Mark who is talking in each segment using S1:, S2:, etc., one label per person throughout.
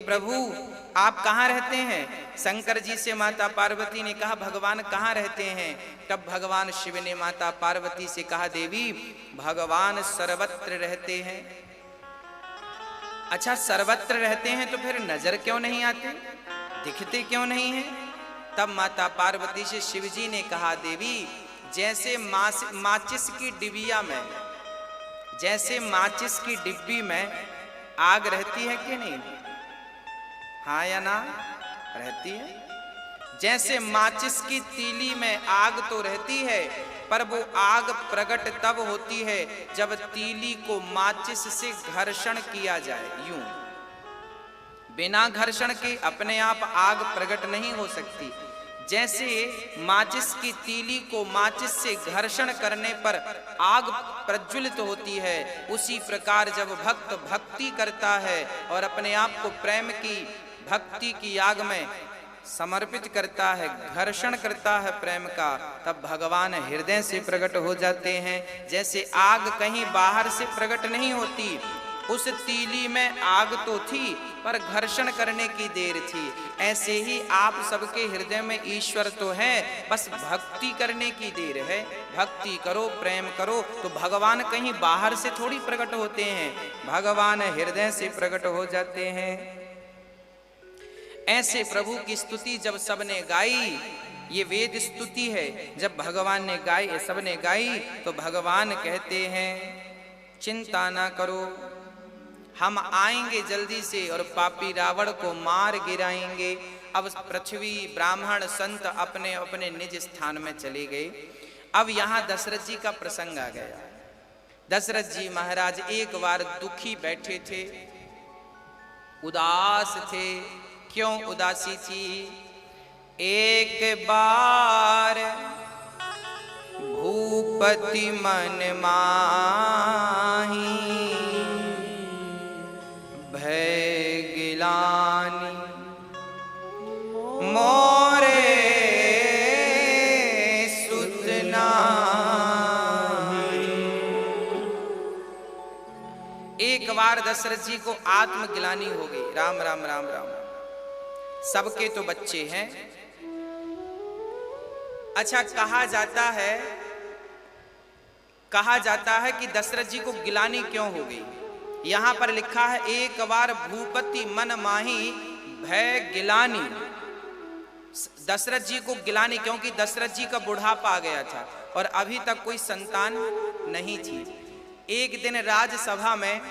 S1: प्रभु आप कहाँ रहते हैं? शंकर जी से माता पार्वती ने कहा भगवान कहाँ रहते हैं? तब भगवान शिव ने माता पार्वती से कहा देवी भगवान सर्वत्र रहते हैं। अच्छा सर्वत्र रहते हैं तो फिर नजर क्यों नहीं आते, दिखते क्यों नहीं हैं? तब माता पार्वती से शिव जी ने कहा देवी जैसे माचिस की डिबिया में, जैसे माचिस की डिब्बी में आग रहती है कि नहीं, हाँ या ना, रहती है। जैसे माचिस की तीली में आग तो रहती है पर वो आग प्रकट तब होती है जब तीली को माचिस से घर्षण किया जाए। यूं बिना घर्षण के अपने आप आग प्रकट नहीं हो सकती। जैसे माचिस की तीली को माचिस से घर्षण करने पर आग प्रज्वलित होती है, उसी प्रकार जब भक्त भक्ति करता है और अपने आप को प्रेम की भक्ति की आग में समर्पित करता है, घर्षण करता है प्रेम का, तब भगवान हृदय से प्रकट हो जाते हैं। जैसे आग कहीं बाहर से प्रकट नहीं होती, उस तीली में आग तो थी पर घर्षण करने की देर थी, ऐसे ही आप सबके हृदय में ईश्वर तो है, बस भक्ति करने की देर है। भक्ति करो, प्रेम करो तो भगवान कहीं बाहर से थोड़ी प्रकट होते हैं, भगवान हृदय से प्रकट हो जाते हैं। ऐसे प्रभु की स्तुति जब सबने गाई, ये वेद स्तुति है, जब भगवान ने गाई, सबने गाई तो भगवान कहते हैं चिंता ना करो, हम आएंगे जल्दी से और पापी रावण को मार गिराएंगे। अब पृथ्वी ब्राह्मण संत अपने अपने निज स्थान में चले गए। अब यहाँ दशरथ जी का प्रसंग आ गया। दशरथ जी महाराज एक बार दुखी बैठे थे, उदास थे। क्यों उदासी थी? एक बार भूपति मन माही भय गिलानी मोरे सुत नाहि। एक बार दशरथ जी को आत्मगिलानी हो गई। राम राम राम राम। सबके तो बच्चे हैं। अच्छा कहा जाता है कि दशरथ जी को गिलानी क्यों हो गई। यहां पर लिखा है एक बार भूपति मन माही भय गिलानी। दशरथ जी को गिलानी क्योंकि दशरथ जी का बुढ़ापा आ गया था और अभी तक कोई संतान नहीं थी। एक दिन राजसभा में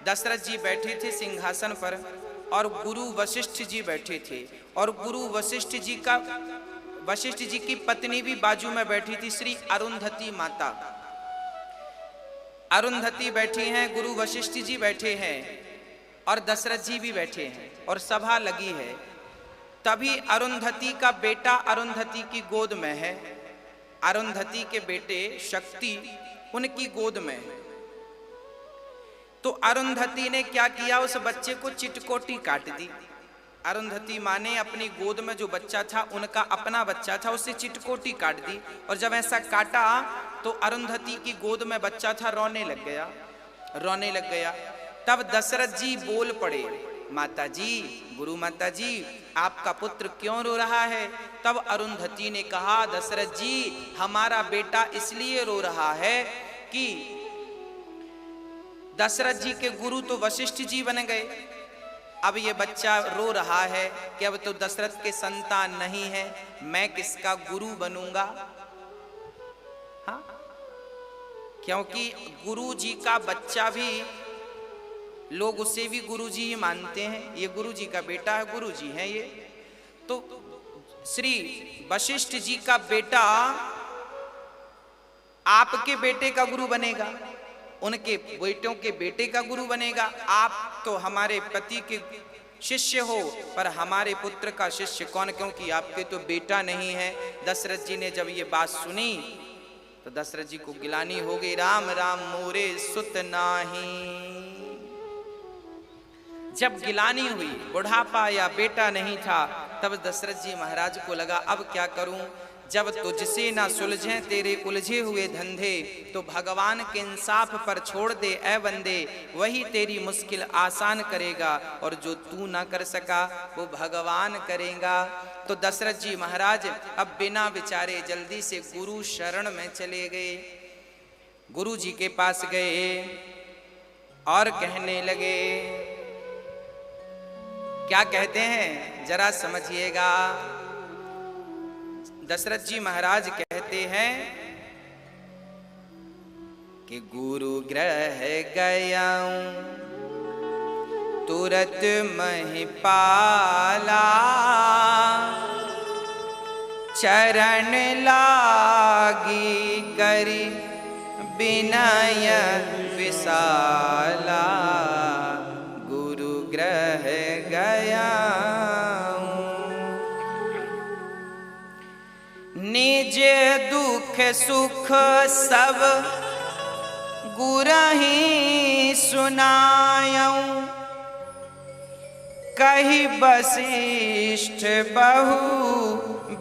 S1: दशरथ जी बैठे थे सिंहासन पर और गुरु वशिष्ठ जी बैठे थे और गुरु वशिष्ठ जी की पत्नी भी बाजू में बैठी थी, श्री अरुंधति माता। अरुंधति बैठी हैं, गुरु वशिष्ठ जी बैठे हैं और दशरथ जी भी बैठे हैं और सभा लगी है। तभी अरुंधति का बेटा अरुंधति की गोद में है। अरुंधति के बेटे शक्ति उनकी गोद में है। तो अरुंधति ने क्या किया, उस बच्चे को चिटकोटी काट दी। अरुंधति माँ ने अपनी गोद में जो बच्चा था, उनका अपना बच्चा था, उससे चिटकोटी काट दी। और जब ऐसा काटा तो अरुंधति की गोद में बच्चा था, रोने लग गया। तब दशरथ जी बोल पड़े, माता जी, गुरु माता जी, आपका पुत्र क्यों रो रहा है? तब अरुंधति ने कहा, दशरथ जी, हमारा बेटा इसलिए रो रहा है कि दशरथ जी के गुरु तो वशिष्ठ जी बन गए। अब ये बच्चा रो रहा है कि अब तो दशरथ के संतान नहीं है, मैं किसका गुरु बनूंगा? हाँ, क्योंकि गुरु जी का बच्चा भी लोग उसे भी गुरु जी ही मानते हैं। ये गुरु जी का बेटा है, गुरु जी है ये। तो श्री वशिष्ठ जी का बेटा आपके बेटे का गुरु बनेगा, उनके बेटों के बेटे का गुरु बनेगा। आप तो हमारे पति के शिष्य हो, पर हमारे पुत्र का शिष्य कौन, क्योंकि आपके तो बेटा नहीं है। दशरथ जी ने जब ये बात सुनी तो दशरथ जी को गिलानी हो गई। राम राम मोरे सुत नाही। जब गिलानी हुई, बुढ़ापा या बेटा नहीं था, तब दशरथ जी महाराज को लगा अब क्या करूं। जब तुझसे ना सुलझे तेरे उलझे हुए धंधे, तो भगवान के इंसाफ पर छोड़ दे ऐ बंदे, वही तेरी मुश्किल आसान करेगा, और जो तू ना कर सका वो भगवान करेगा। तो दशरथ जी महाराज अब बिना विचारे जल्दी से गुरु शरण में चले गए। गुरु जी के पास गए और कहने लगे, क्या कहते हैं जरा समझिएगा। दशरथ जी महाराज कहते हैं कि गुरु ग्रह गया तुरत महिपाला, चरण लागी करी विनय विशाला, गुरु ग्रह गया निज दुख सुख सब गुरहि सुनायऊं, कहि वशिष्ठ बहु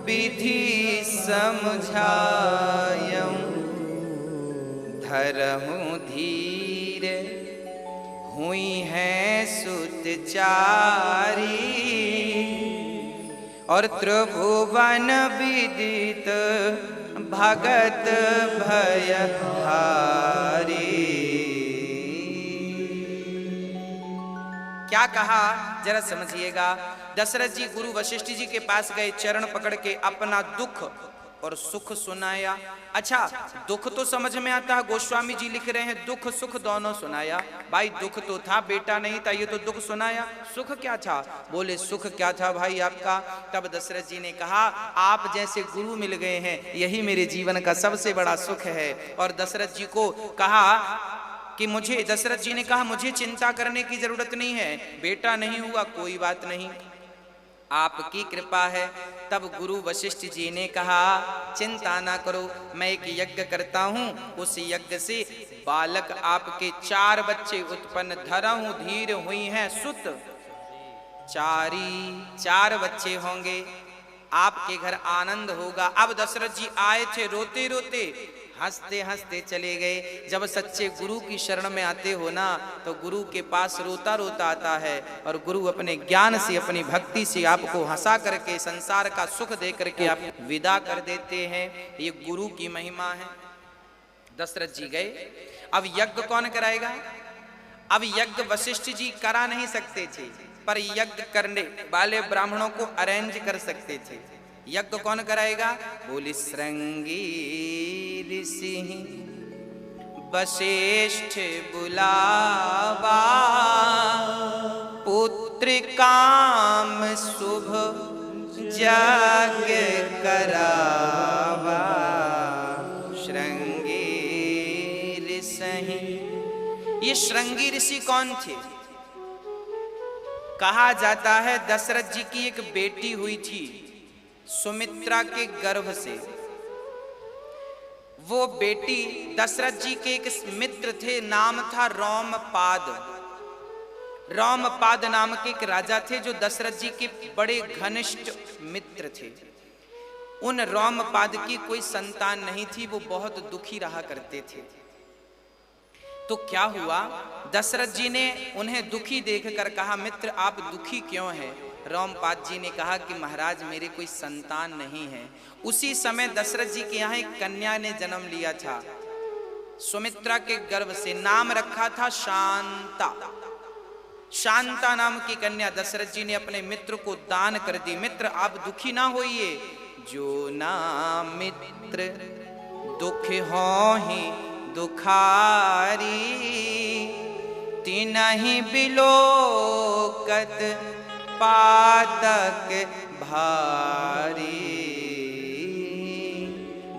S1: विधि समझायऊं, धरहूं धीर हुई है सुतचारी, और त्रिभुवन विदित भगत भयहारी। क्या कहा जरा समझिएगा। दशरथ जी गुरु वशिष्ठ जी के पास गए, चरण पकड़ के अपना दुख और सुख सुनाया। अच्छा, दुख तो समझ में आता है, गोस्वामी जी लिख रहे हैं दुख सुख दोनों सुनाया। भाई दुख तो था, बेटा नहीं था, ये तो दुख सुनाया। सुख क्या था? बोले सुख क्या था भाई आपका? तब दशरथ जी ने कहा, आप जैसे गुरु मिल गए हैं, यही मेरे जीवन का सबसे बड़ा सुख है। और दशरथ जी को कहा कि मुझे, दशरथ जी ने कहा मुझे चिंता करने की जरूरत नहीं है, बेटा नहीं हुआ कोई बात नहीं, आपकी कृपा है। तब गुरु वशिष्ठ जी ने कहा, चिंता ना करो, मैं एक यज्ञ करता हूँ, उस यज्ञ से बालक आपके 4 बच्चे उत्पन्न, धरहूं धीर हुई हैं सुत चारी, 4 बच्चे होंगे, आपके घर आनंद होगा। अब दशरथ जी आए थे रोते रोते, हंसते हंसते चले गए। जब सच्चे गुरु की शरण में आते हो ना, तो गुरु के पास रोता रोता आता है, और गुरु अपने ज्ञान से, अपनी भक्ति से आपको हंसा करके, संसार का सुख दे करके आप विदा कर देते हैं। ये गुरु की महिमा है। दशरथ जी गए। अब यज्ञ कौन कराएगा? अब यज्ञ वशिष्ठ जी करा नहीं सकते थे, पर यज्ञ करने वाले ब्राह्मणों को अरेंज कर सकते थे। यज्ञ कौन कराएगा? बोली श्रृंगी ऋषि वशिष्ठ बुलावा, पुत्र काम शुभ यज्ञ करावा, श्रृंगी ऋषि। ये श्रृंगी ऋषि कौन थे? कहा जाता है दशरथ जी की एक बेटी हुई थी सुमित्रा के गर्भ से। वो बेटी दशरथ जी के एक मित्र थे, नाम था रोमपाद। रोमपाद नाम के एक राजा थे जो दशरथ जी के बड़े घनिष्ठ मित्र थे। उन रोमपाद की कोई संतान नहीं थी, वो बहुत दुखी रहा करते थे। तो क्या हुआ, दशरथ जी ने उन्हें दुखी देखकर कहा, मित्र आप दुखी क्यों हैं? रोमपाद जी ने कहा कि महाराज मेरे कोई संतान नहीं है। उसी समय दशरथ जी के यहाँ एक कन्या ने जन्म लिया था सुमित्रा के गर्भ से, नाम रखा था शांता। शांता नाम की कन्या दशरथ जी ने अपने मित्र को दान कर दी। मित्र आप दुखी ना होइए, जो ना मित्र दुख हो ही दुखारी, तिनहि बिलोकत पातक भारी।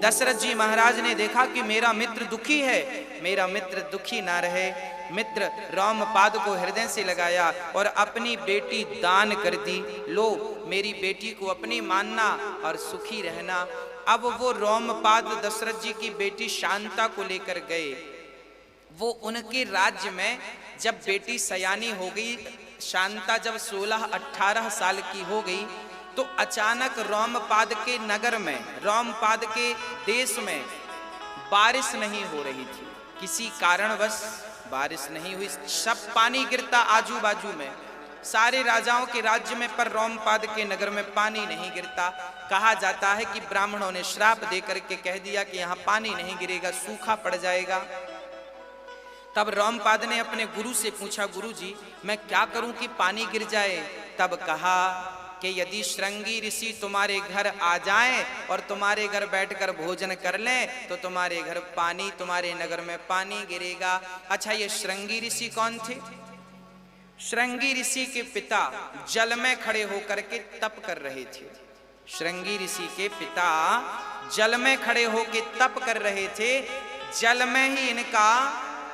S1: दशरथ जी महाराज ने देखा कि मेरा मित्र दुखी है, मेरा मित्र दुखी ना रहे। मित्र रोमपाद को हृदय से लगाया और अपनी बेटी दान कर दी। लो मेरी बेटी को अपनी मानना और सुखी रहना। अब वो रोमपाद दशरथ जी की बेटी शांता को लेकर गए। वो उनके राज्य में जब बेटी सयानी हो गई, शांता जब 16-18 साल की हो गई, तो अचानक रोमपाद के नगर में, रोमपाद के देश में बारिश नहीं हो रही थी। किसी कारणवश बारिश नहीं हुई, सब पानी गिरता आजू बाजू में, सारे राजाओं के राज्य में, पर रोमपाद के नगर में पानी नहीं गिरता। कहा जाता है कि ब्राह्मणों ने श्राप देकर के कह दिया कि यहाँ पानी नहीं गिरेगा, सूखा पड़ जाएगा। तब रोमपाद ने अपने गुरु से पूछा, गुरु जी मैं क्या करूं कि पानी गिर जाए? तब कहा कि यदि श्रृंगी ऋषि तुम्हारे घर आ जाएं और तुम्हारे घर बैठकर भोजन कर लें तो तुम्हारे घर पानी, तुम्हारे नगर में पानी गिरेगा। अच्छा, ये श्रृंगी ऋषि कौन थे? श्रृंगी ऋषि के पिता जल में खड़े होकर के तप कर रहे थे। श्रृंगी ऋषि के पिता जल में खड़े होकर तप कर रहे थे। जल में ही इनका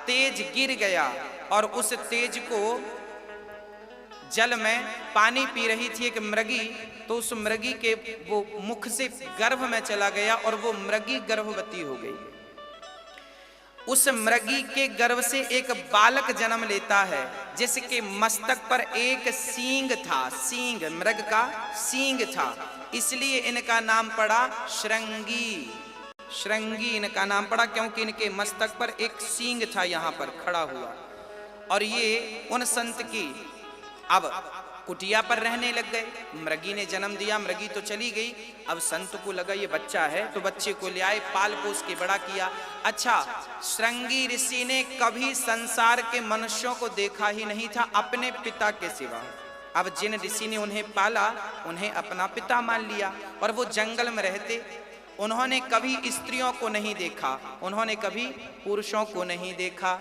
S1: तेज गिर गया और उस तेज को, जल में पानी पी रही थी एक मृगी, तो उस मृगी के वो मुख से गर्भ में चला गया और वो मृगी गर्भवती हो गई। उस मृगी के गर्भ से एक बालक जन्म लेता है जिसके मस्तक पर एक सींग था, सींग मृग का सींग था, इसलिए इनका नाम पड़ा श्रृंगी। श्रृंगी इनका नाम पड़ा क्योंकि इनके मस्तक पर एक सींग था यहाँ पर खड़ा हुआ। और ये उन संत की अब कुटिया पर रहने लग गए। मृगी ने जन्म दिया, मृगी तो चली गई, अब संत को लगा ये बच्चा है तो बच्चे को ले आए, पाल पोस के बड़ा किया। अच्छा, श्रृंगी ऋषि ने कभी संसार के मनुष्यों को देखा ही नहीं था अपने पिता के सिवा। अब जिन ऋषि ने उन्हें पाला उन्हें अपना पिता मान लिया, और वो जंगल में रहते, उन्होंने कभी स्त्रियों को नहीं देखा, उन्होंने कभी पुरुषों को नहीं देखा।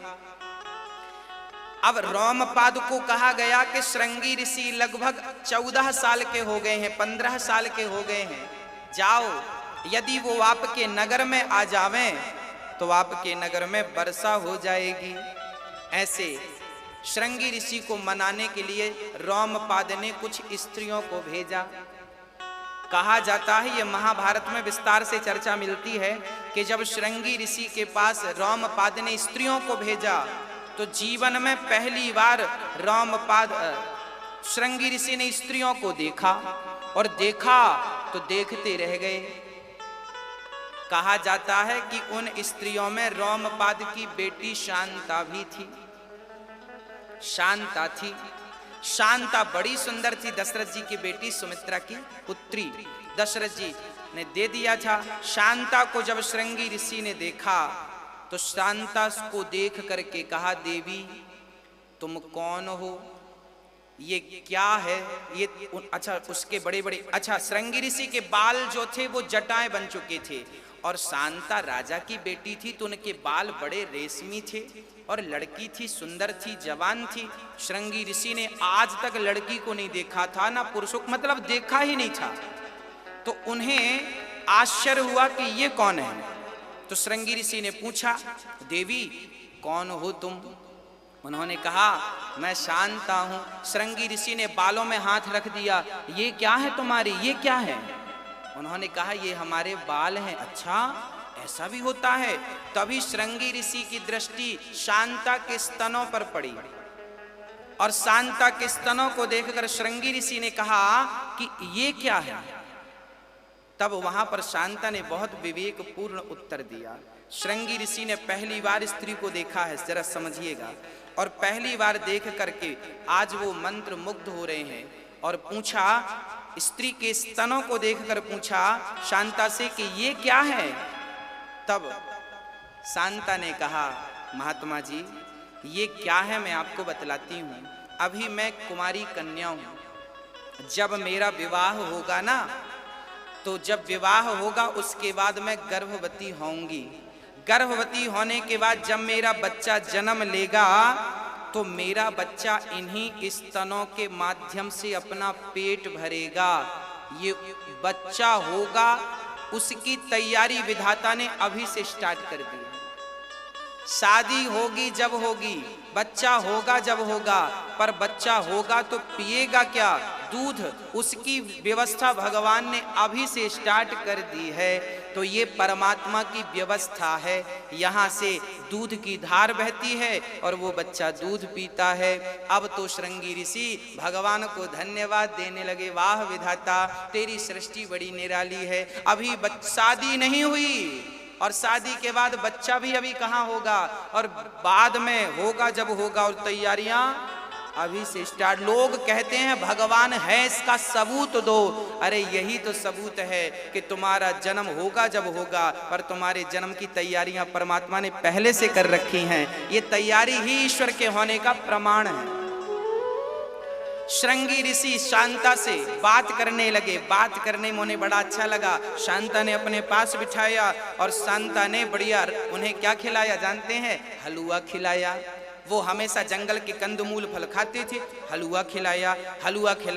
S1: अब रोमपाद को कहा गया कि श्रृंगी ऋषि लगभग 14 साल के हो गए हैं, 15 साल के हो गए हैं, जाओ यदि वो आपके नगर में आ जावें तो आपके नगर में वर्षा हो जाएगी। ऐसे श्रृंगी ऋषि को मनाने के लिए रोमपाद ने कुछ स्त्रियों को भेजा। कहा जाता है, ये महाभारत में विस्तार से चर्चा मिलती है कि जब श्रृंगी ऋषि के पास रोमपाद ने स्त्रियों को भेजा तो जीवन में पहली बार रोमपाद श्रृंगी ऋषि ने स्त्रियों को देखा, और देखा तो देखते रह गए। कहा जाता है कि उन स्त्रियों में रोमपाद की बेटी शांता भी थी। शांता थी, शांता बड़ी सुंदर थी, दशरथ जी की बेटी सुमित्रा की पुत्री दशरथ जी ने दे दिया था। शांता को जब श्रृंगी ऋषि ने देखा तो शांता को देख करके कहा, देवी तुम कौन हो, ये क्या है? ये अच्छा उसके बड़े बड़े, अच्छा श्रृंगी ऋषि के बाल जो थे वो जटाएं बन चुके थे, और शांता राजा की बेटी थी तो उनके बाल बड़े रेशमी थे, और लड़की थी, सुंदर थी, जवान थी। श्रृंगी ऋषि ने आज तक लड़की को नहीं देखा था, ना पुरुषों को, मतलब देखा ही नहीं था। तो उन्हें आश्चर्य हुआ कि ये कौन है। तो श्रृंगी ऋषि ने पूछा, देवी कौन हो तुम? उन्होंने कहा, मैं शांता हूं। श्रृंगी ऋषि ने बालों में हाथ रख दिया, ये क्या है तुम्हारी, ये क्या है? उन्होंने कहा, ये हमारे बाल हैं। अच्छा, ऐसा भी होता है? तभी श्रृंगी ऋषि की दृष्टि शांता के स्तनों पर पड़ी, और शांता के स्तनों को देखकर श्रृंगी ऋषि ने कहा कि ये क्या है? तब वहां पर शांता ने बहुत विवेकपूर्ण उत्तर दिया। श्रृंगी ऋषि ने पहली बार स्त्री को देखा है, जरा समझिएगा, और पहली बार देख करके आज वो मंत्र मुग्ध हो रहे हैं। और पूछा, स्त्री के स्तनों को देखकर पूछा शांता से कि ये क्या है? तब शांता ने कहा, महात्मा जी ये क्या है मैं आपको बतलाती हूँ। अभी मैं कुमारी कन्या हूँ, जब मेरा विवाह होगा ना, तो जब विवाह होगा उसके बाद मैं गर्भवती होंगी। गर्भवती होने के बाद जब मेरा बच्चा जन्म लेगा तो मेरा बच्चा इन्हीं स्तनों के माध्यम से अपना पेट भरेगा। ये बच्चा होगा, उसकी तैयारी विधाता ने अभी से स्टार्ट कर दी। शादी होगी जब होगी, बच्चा होगा जब होगा, पर बच्चा होगा तो पिएगा क्या? दूध उसकी व्यवस्था भगवान ने अभी से स्टार्ट कर दी है। तो ये परमात्मा की व्यवस्था है। यहाँ से दूध की धार बहती है और वो बच्चा दूध पीता है। अब तो श्रृंगी ऋषि भगवान को धन्यवाद देने लगे, वाह विधाता तेरी सृष्टि बड़ी निराली है। अभी शादी नहीं हुई और शादी के बाद बच्चा भी अभी कहाँ होगा, और बाद में होगा जब होगा, और तैयारियां अभी से स्टार्ट। लोग कहते हैं भगवान है, इसका सबूत दो। अरे यही तो सबूत है कि तुम्हारा जन्म होगा जब होगा, पर तुम्हारे जन्म की तैयारियां परमात्मा ने पहले से कर रखी हैं। ये तैयारी ही ईश्वर के होने का प्रमाण है। श्रृंगी ऋषि शांता से बात करने लगे। बात करने में उन्हें बड़ा अच्छा लगा। शांता ने अपने पास बिठाया और शांता ने बढ़िया उन्हें क्या खिलाया जानते हैं? हलवा खिलाया। वो हमेशा जंगल के कंदमूल फल खाते थे, हलवा खिलाया। हलवा खिलाया